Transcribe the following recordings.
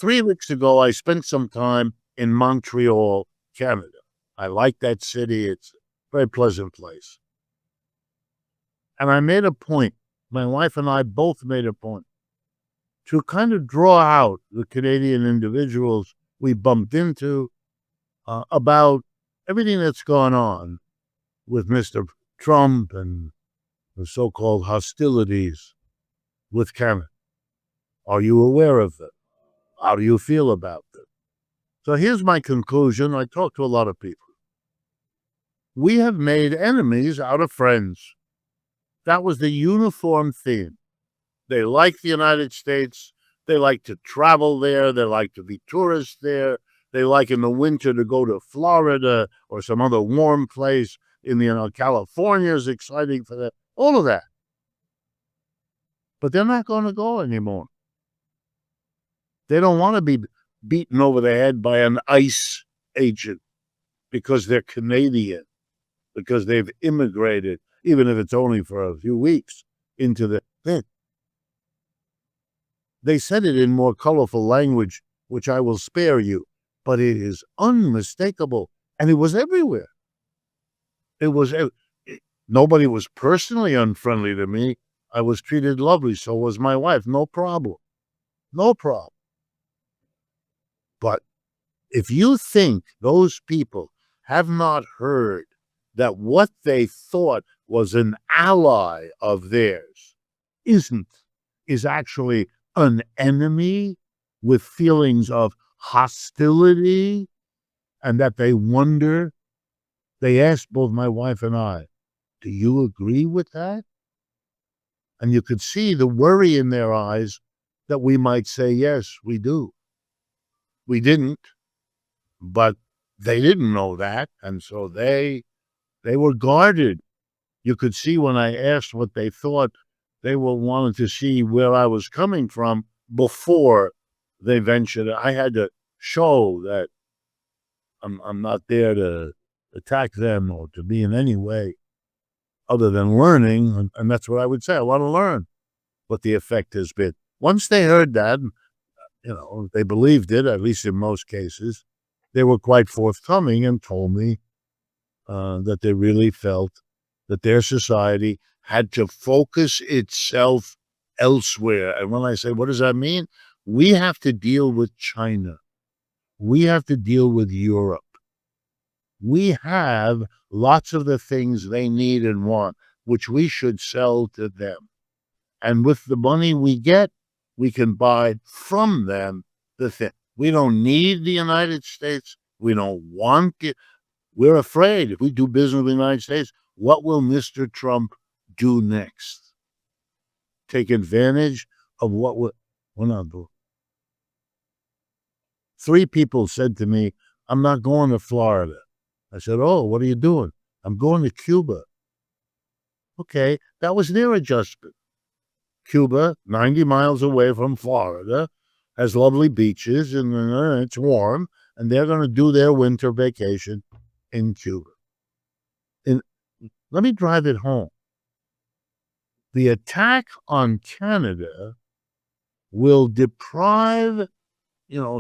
3 weeks ago, I spent some time in Montreal, Canada. I like that city. It's a very pleasant place. And I made a point, my wife and I both made a point, to kind of draw out the Canadian individuals we bumped into about everything that's gone on with Mr. Trump and the so-called hostilities with Canada. Are you aware of them? How do you feel about them? So here's my conclusion. I talked to a lot of people. We have made enemies out of friends. That was the uniform theme. They like the United States. They like to travel there. They like to be tourists there. They like in the winter to go to Florida or some other warm place. California is exciting for them. All of that. But they're not going to go anymore. They don't want to be beaten over the head by an ICE agent because they're Canadian, because they've immigrated, even if it's only for a few weeks, into the thing. They said it in more colorful language, which I will spare you, but it is unmistakable. And it was everywhere. Nobody was personally unfriendly to me. I was treated lovely. So was my wife. No problem. No problem. But if you think those people have not heard that what they thought was an ally of theirs is actually an enemy with feelings of hostility, and that they asked both my wife and I, do you agree with that? And you could see the worry in their eyes that we might say, yes, we do. We didn't, but they didn't know that, and so they were guarded. You could see when I asked what they thought, they were wanting to see where I was coming from before they ventured. I had to show that I'm not there to attack them or to be in any way other than learning, and that's what I would say. I want to learn what the effect has been. Once they heard that, they believed it, at least in most cases, they were quite forthcoming and told me that they really felt that their society had to focus itself elsewhere. And when I say, what does that mean? We have to deal with China. We have to deal with Europe. We have lots of the things they need and want, which we should sell to them. And with the money we get, we can buy from them the thing. We don't need the United States. We don't want it. We're afraid if we do business with the United States, what will Mr. Trump do next? Take advantage of what we're not doing. 3 people said to me, I'm not going to Florida. I said, oh, what are you doing? I'm going to Cuba. Okay, that was their adjustment. Cuba, 90 miles away from Florida, has lovely beaches and it's warm, and they're going to do their winter vacation in Cuba. And let me drive it home. The attack on Canada will deprive,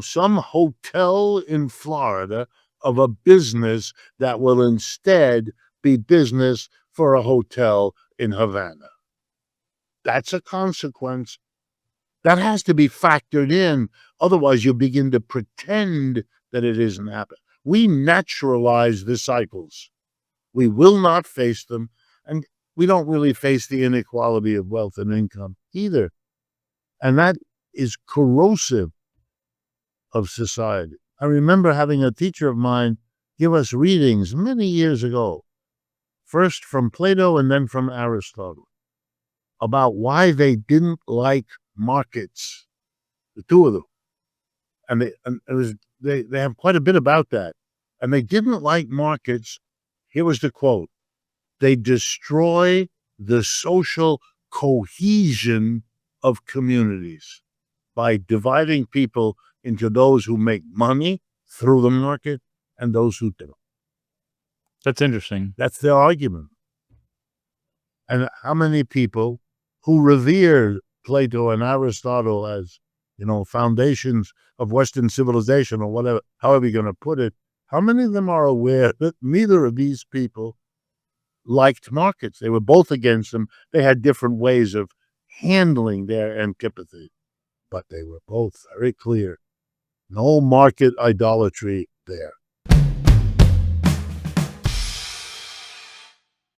some hotel in Florida of a business that will instead be business for a hotel in Havana. That's a consequence. That has to be factored in. Otherwise, you begin to pretend that it isn't happening. We naturalize the cycles. We will not face them. And we don't really face the inequality of wealth and income either. And that is corrosive of society. I remember having a teacher of mine give us readings many years ago, first from Plato and then from Aristotle, about why they didn't like markets, the two of them. And they have quite a bit about that. And they didn't like markets. Here was the quote: they destroy the social cohesion of communities by dividing people into those who make money through the market and those who don't. That's interesting. That's their argument. And how many people who revered Plato and Aristotle as foundations of Western civilization or whatever, however you're going to put it, how many of them are aware that neither of these people liked markets? They were both against them. They had different ways of handling their antipathy, but they were both very clear. No market idolatry there.